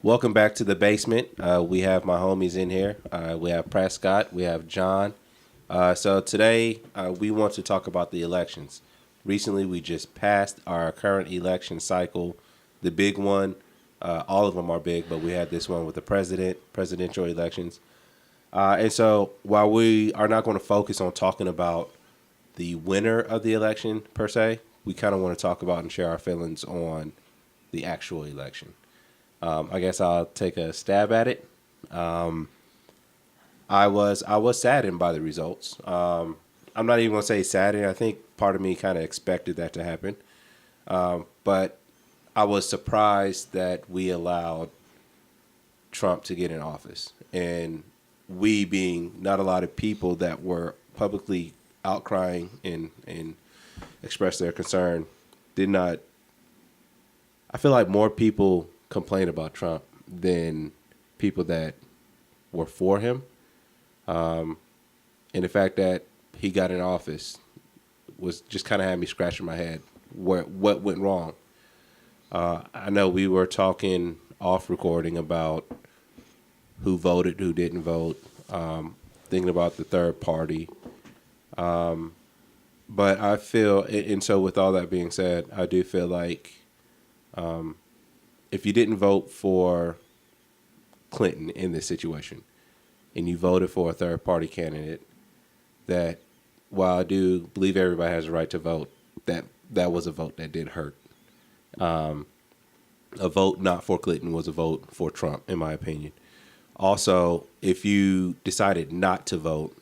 Welcome back to the basement. We have my homies in here. We have Prescott. We have John. So today we want to talk about the elections. Recently, we just passed our current election cycle, the big one. All of them are big, but we had this one with the presidential elections. And so while we are not going to focus on talking about the winner of the election per se, we kind of want to talk about and share our feelings on the actual election. I guess I'll take a stab at it. I was saddened by the results. I'm not even gonna say saddened. I think part of me kind of expected that to happen, but I was surprised that we allowed Trump to get in office, and we being not a lot of people that were publicly outcrying and expressed their concern did not. I feel like more people complain about Trump than people that were for him. And the fact that he got in office was just kind of had me scratching my head. What went wrong? I know we were talking off recording about who voted, who didn't vote, thinking about the third party. But I feel, and so with all that being said, I do feel like if you didn't vote for Clinton in this situation and you voted for a third party candidate, that while I do believe everybody has a right to vote, that was a vote that did hurt. A vote not for Clinton was a vote for Trump, in my opinion. Also, if you decided not to vote,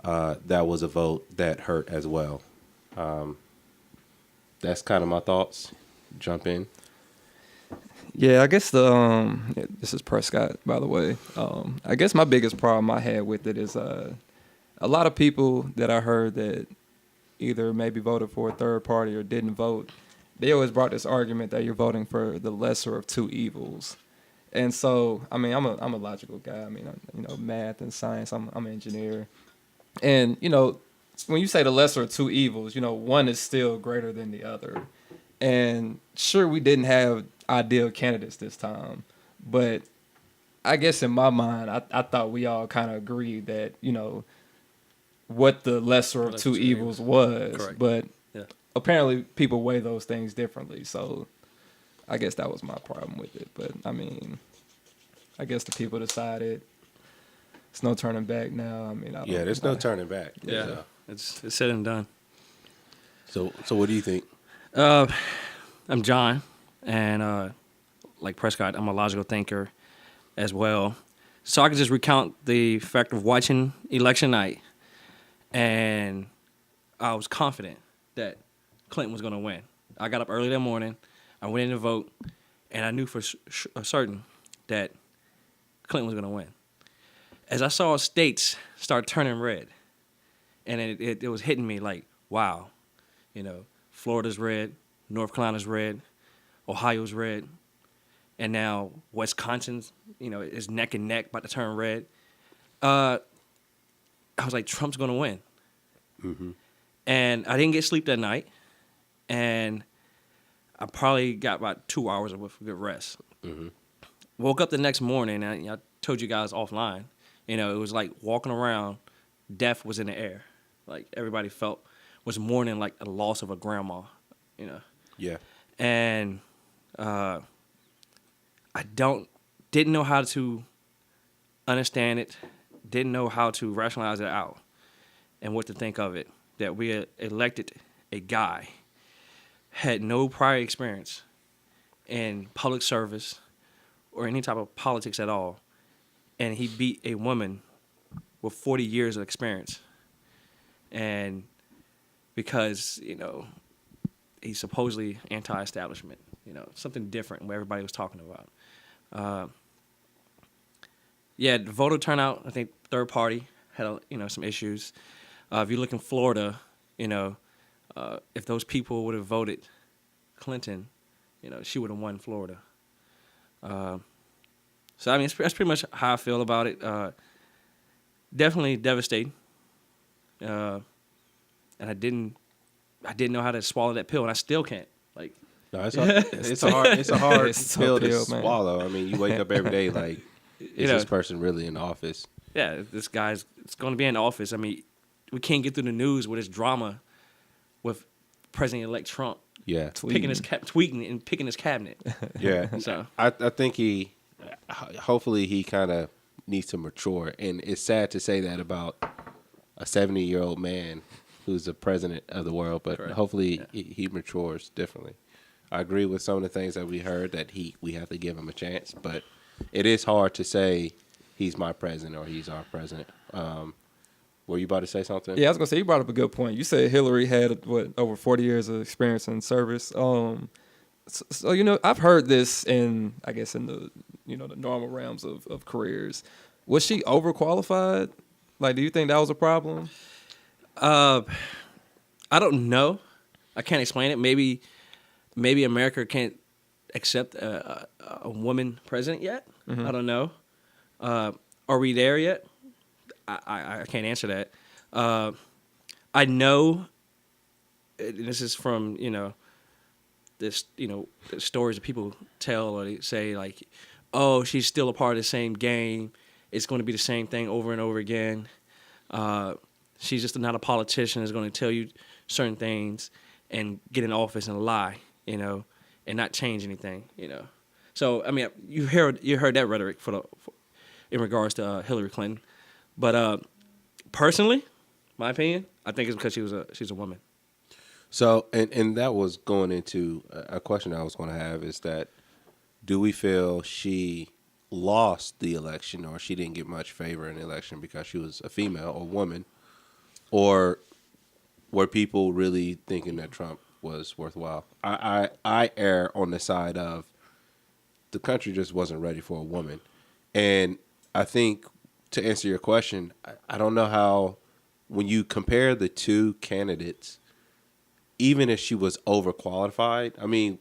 that was a vote that hurt as well. That's kind of my thoughts. Jump in. Yeah, I guess this is Prescott, by the way. I guess my biggest problem I had with it is a lot of people that I heard that either maybe voted for a third party or didn't vote. They always brought this argument that you're voting for the lesser of two evils. And so, I mean, I'm a logical guy. I mean, math and science. I'm an engineer, and when you say the lesser of two evils, one is still greater than the other. And sure, we didn't have ideal candidates this time, but I guess in my mind, I thought we all kind of agreed that what the lesser of two evils was. Correct. But Yeah. apparently, people weigh those things differently. So I guess that was my problem with it. But I mean, I guess the people decided it's no turning back now. I mean, Yeah, there's no turning back. Yeah. So, It's said and done. so what do you think? I'm John, and like Prescott, I'm a logical thinker as well. So I can just recount the fact of watching election night, and I was confident that Clinton was going to win. I got up early that morning, I went in to vote, and I knew for certain that Clinton was going to win. As I saw states start turning red, and it was hitting me like, wow, Florida's red, North Carolina's red, Ohio's red, and now Wisconsin's, is neck and neck, about to turn red. I was like, Trump's going to win. Mm-hmm. And I didn't get sleep that night, and I probably got about 2 hours of good rest. Mm-hmm. Woke up the next morning, and I told you guys offline, it was like walking around, death was in the air. Like everybody was mourning like the loss of a grandma, Yeah. And I didn't know how to understand it, didn't know how to rationalize it out and what to think of it, that we had elected a guy, had no prior experience in public service or any type of politics at all, and he beat a woman with 40 years of experience. And because, he's supposedly anti-establishment, something different what everybody was talking about. The voter turnout, I think third party had, some issues. If you look in Florida, if those people would have voted Clinton, she would have won Florida. So, I mean, that's pretty much how I feel about it. Definitely devastating. And I didn't know how to swallow that pill, and I still can't. Like, No, it's a hard It's a pill to pill, man. swallow. I mean, you wake up every day like, is know, this person really in office? yeah, this guy's it's going to be in office. I mean, we can't get through the news with this drama with President-elect Trump Yeah, picking his tweeting and picking his cabinet. yeah. So I think hopefully he kind of needs to mature, and it's sad to say that about a 70-year-old man who's the president of the world, but Correct. hopefully he matures differently. I agree with some of the things that we heard that we have to give him a chance, but it is hard to say he's my president or he's our president. Were you about to say something? Yeah, I was gonna say you brought up a good point. You said Hillary had over 40 years of experience in service. So I've heard this in the the normal realms of careers. Was she overqualified? Like, do you think that was a problem? I don't know. I can't explain it. Maybe America can't accept a woman president yet. Mm-hmm. I don't know. Are we there yet? I can't answer that. I know. This is from the stories that people tell, or they say like, oh, she's still a part of the same game. It's going to be the same thing over and over again. She's just not a politician that's going to tell you certain things and get in office and lie, and not change anything, So, I mean, you heard that rhetoric in regards to Hillary Clinton. But personally, my opinion, I think it's because she's a woman. So, and that was going into a question I was going to have is that, do we feel she lost the election or she didn't get much favor in the election because she was a female or woman? Or were people really thinking that Trump was worthwhile? I err on the side of the country just wasn't ready for a woman. And I think, to answer your question, I don't know how, when you compare the two candidates, even if she was overqualified, I mean,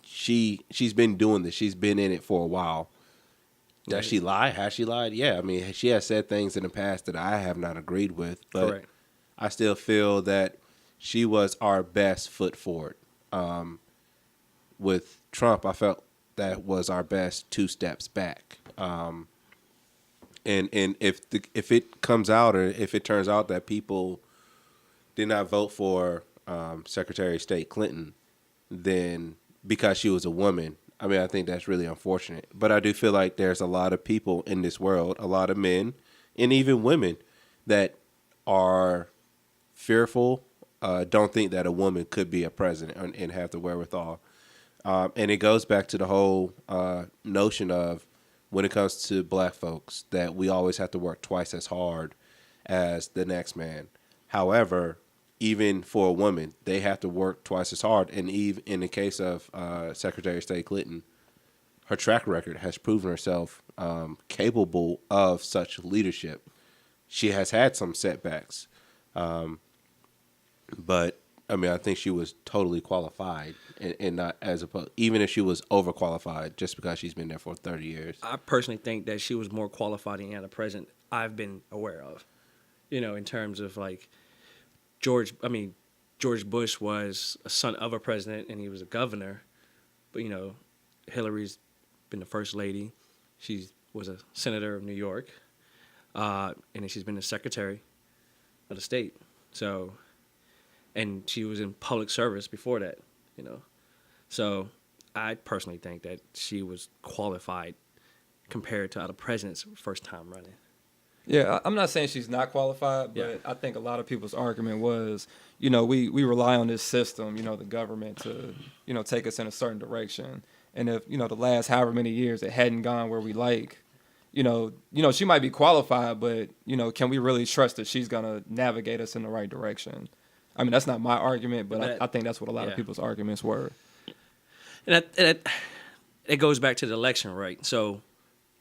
she's been doing this. She's been in it for a while. Does she lie? Has she lied? Yeah. I mean, she has said things in the past that I have not agreed with, but Correct. I still feel that she was our best foot forward. With Trump, I felt that was our best 2 steps back. And if it comes out, or if it turns out that people did not vote for Secretary of State Clinton, then because she was a woman, I mean, I think that's really unfortunate. But I do feel like there's a lot of people in this world, a lot of men and even women, that are fearful, don't think that a woman could be a president and have the wherewithal. And it goes back to the whole notion of, when it comes to black folks, that we always have to work twice as hard as the next man. However, even for a woman, they have to work twice as hard. And even in the case of Secretary of State Clinton, her track record has proven herself capable of such leadership. She has had some setbacks, but I mean, I think she was totally qualified, and not as opposed. Even if she was overqualified, just because she's been there for 30 years. I personally think that she was more qualified than any other president I've been aware of. In terms of like George Bush was a son of a president and he was a governor, but Hillary's been the first lady. She was a senator of New York, and then she's been the secretary of the state. So, and she was in public service before that. So I personally think that she was qualified compared to other presidents first time running. Yeah, I'm not saying she's not qualified, but Yeah. I think a lot of people's argument was, we rely on this system, the government to, take us in a certain direction. And if, the last however many years it hadn't gone where we like, she might be qualified, but, can we really trust that she's going to navigate us in the right direction? I mean, that's not my argument, but I think that's what a lot of people's arguments were. And it goes back to the election, right? So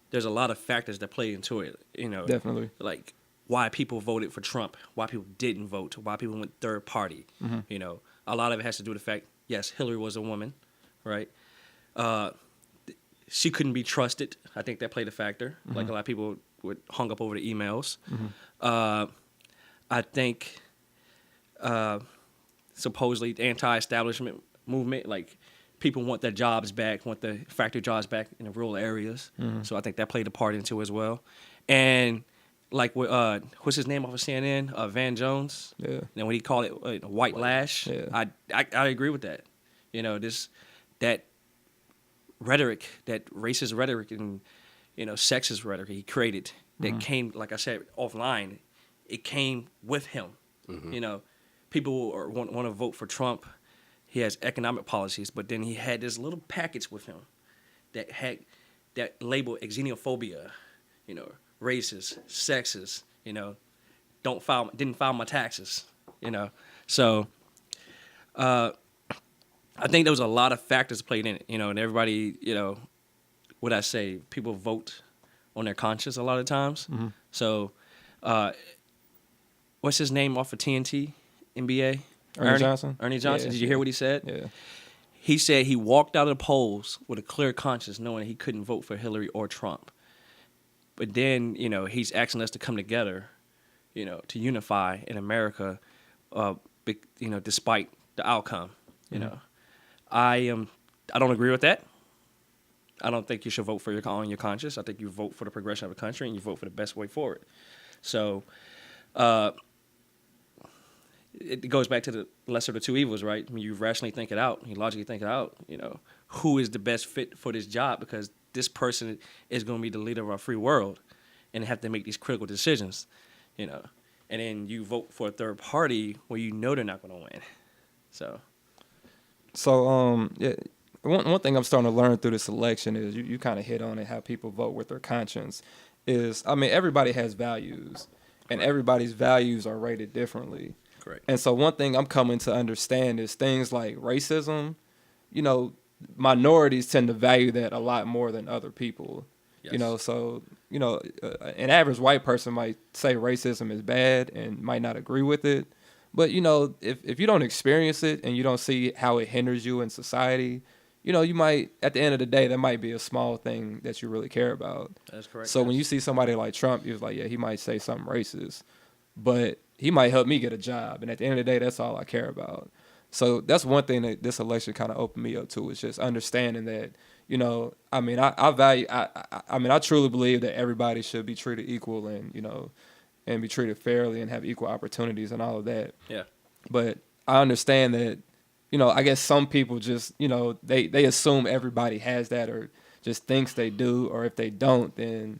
there's a lot of factors that play into it, Definitely. like why people voted for Trump, why people didn't vote, why people went third party. Mm-hmm. A lot of it has to do with the fact, yes, Hillary was a woman, right? She couldn't be trusted. I think that played a factor. Mm-hmm. Like a lot of people were hung up over the emails. Mm-hmm. I think supposedly the anti-establishment movement, like people want their jobs back, want the factory jobs back in the rural areas. So I think that played a part into it as well. And like what's his name off of CNN, Van Jones. Yeah. And when he called it white lash, Yeah. I agree with that. You know, that rhetoric, that racist rhetoric and sexist rhetoric he created that came, like I said, offline. It came with him. You know, people want to vote for Trump. He has economic policies, but then he had this little package with him that labeled xenophobia, racist, sexist, didn't file my taxes, So I think there was a lot of factors played in it, and everybody, what I say, people vote on their conscience a lot of times. So what's his name off of TNT, NBA? Ernie Johnson. Ernie Johnson. Yeah, Did you hear what he said? Yeah. He said he walked out of the polls with a clear conscience, knowing he couldn't vote for Hillary or Trump. But then, he's asking us to come together, to unify in America, despite the outcome. I don't agree with that. I don't think you should vote for on your conscience. I think you vote for the progression of the country and you vote for the best way forward. So, it goes back to the lesser of the two evils, right? I mean, you rationally think it out, you logically think it out, who is the best fit for this job, because this person is going to be the leader of our free world and have to make these critical decisions, and then you vote for a third party where they're not going to win. So yeah, one thing I'm starting to learn through this election is you kind of hit on it, how people vote with their conscience is, I mean, everybody has values and everybody's values are rated differently. correct. And so one thing I'm coming to understand is things like racism, minorities tend to value that a lot more than other people. Yes. So, an average white person might say racism is bad and might not agree with it. But, if you don't experience it and you don't see how it hinders you in society, you might, at the end of the day, that might be a small thing that you really care about. That's correct. So when you see somebody like Trump, you're like, yeah, he might say something racist, but he might help me get a job. And at the end of the day, that's all I care about. So that's one thing that this election kind of opened me up to, is just understanding that, I value, I truly believe that everybody should be treated equal and, and be treated fairly and have equal opportunities and all of that. Yeah. But I understand that, I guess some people just, they assume everybody has that or just thinks they do, or if they don't, then,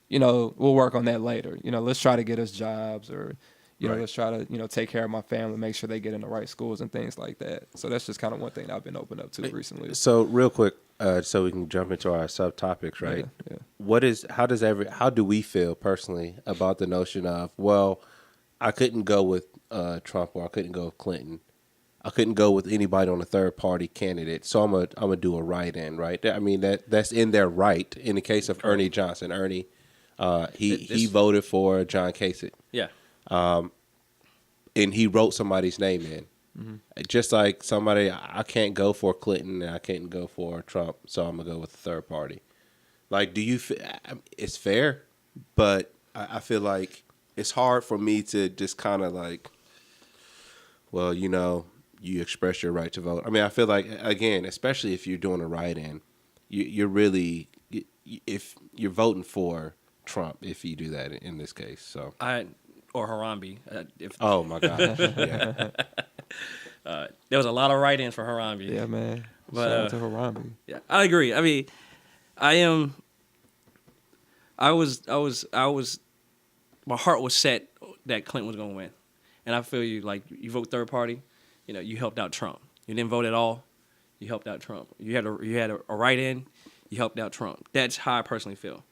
we'll work on that later. Let's try to get us jobs, or, Right. let's try to, take care of my family, make sure they get in the right schools and things like that. So that's just kind of one thing I've been opened up to recently. So real quick, so we can jump into our subtopics, right? Yeah. How do we feel personally about the notion of, well, I couldn't go with Trump, or I couldn't go with Clinton, I couldn't go with anybody on a third party candidate, so I'm gonna do a write-in, right? I mean, that's in their right. In the case of Ernie Johnson, he voted for John Kasich. Yeah. And he wrote somebody's name in. Just like somebody, I can't go for Clinton and I can't go for Trump, so I'm gonna go with the third party. Like, do you? It's fair, but I feel like it's hard for me to just kind of like, well, you express your right to vote. I mean, I feel like, again, especially if you're doing a write-in, you're really, if you're voting for Trump, if you do that in this case. So Or Harambe. Oh my God! Yeah. There was a lot of write-ins for Harambe. Yeah, man. But, Shout out to Harambe. Yeah, I agree. I mean, I was, my heart was set that Clinton was going to win. And I feel you vote third party, you helped out Trump. You didn't vote at all, you helped out Trump. You had a write-in, you helped out Trump. That's how I personally feel.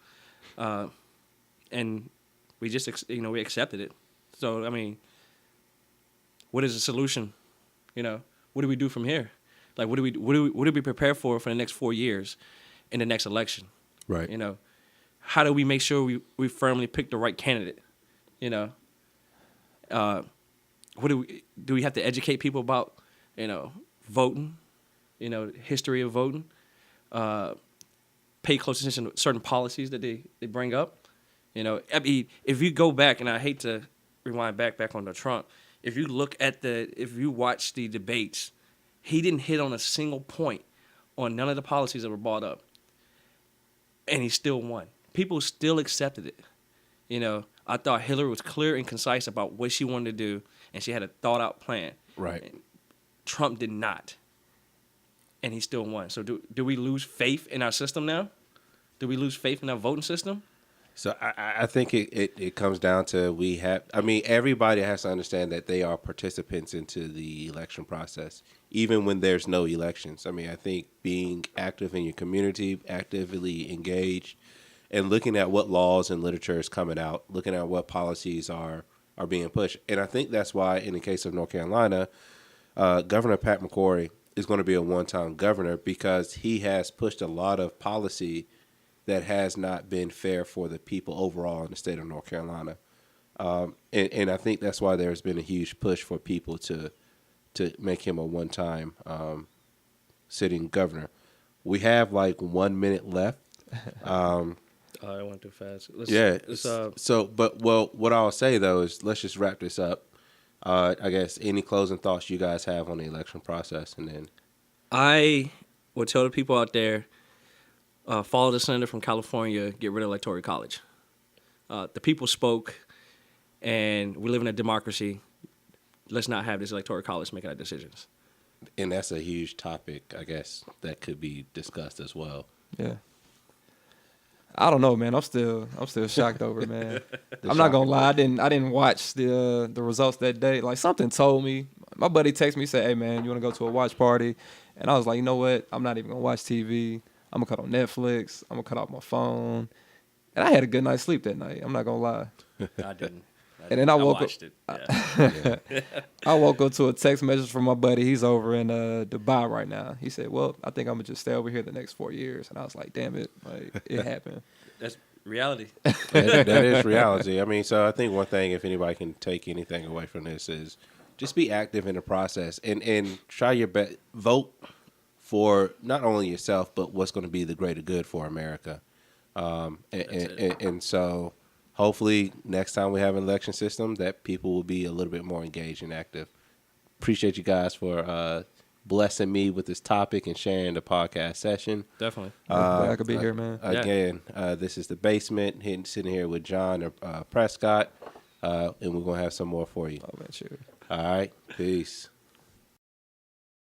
And we just, we accepted it. So, I mean, what is the solution? What do we do from here? Like, what do we prepare for the next 4 years in the next election? Right. How do we make sure we firmly pick the right candidate? What do we have to educate people about, voting, history of voting, pay close attention to certain policies that they bring up. I mean, if you go back, and I hate to rewind back on the Trump, if you watch the debates, he didn't hit on a single point on none of the policies that were brought up, and he still won. People still accepted it. You know, I thought Hillary was clear and concise about what she wanted to do, and she had a thought-out plan. Right. And Trump did not, and he still won. So do we lose faith in our system now? Do we lose faith in our voting system? So I think it comes down to everybody has to understand that they are participants into the election process, even when there's no elections. I mean, I think being active in your community, actively engaged, and looking at what laws and literature is coming out, looking at what policies are being pushed. And I think that's why, in the case of North Carolina, Governor Pat McCrory is going to be a one-time governor because he has pushed a lot of policy that has not been fair for the people overall in the state of North Carolina. And I think that's why there's been a huge push for people to make him a one-time sitting governor. We have like 1 minute left. I went too fast. What I'll say, though, is let's just wrap this up. I guess any closing thoughts you guys have on the election process, and then I would tell the people out there, follow the senator from California, get rid of Electoral College. The people spoke, and we live in a democracy. Let's not have this Electoral College making our decisions. And that's a huge topic, I guess, that could be discussed as well. Yeah. I don't know, man. I'm still shocked over it, man. I'm not gonna lie. I didn't watch the results that day. Like, something told me. My buddy texted me, said, "Hey, man, you want to go to a watch party?" And I was like, you know what? I'm not even gonna watch TV. I'm gonna cut on Netflix. I'm gonna cut off my phone. And I had a good night's sleep that night. I'm not gonna lie. I didn't. And then I woke watched up. it. Yeah. I woke up to a text message from my buddy. He's over in Dubai right now. He said, "Well, I think I'm gonna just stay over here the next 4 years." And I was like, "Damn it! Like, it happened." That's reality. That is reality. I mean, so I think one thing, if anybody can take anything away from this, is just be active in the process and try your best. Vote for not only yourself, but what's going to be the greater good for America. And so hopefully next time we have an election system that people will be a little bit more engaged and active. Appreciate you guys for blessing me with this topic and sharing the podcast session. Definitely. Glad I could be here, man. Again, this is The Basement, sitting here with John Prescott, and we're going to have some more for you. Oh, man, sure. All right. Peace.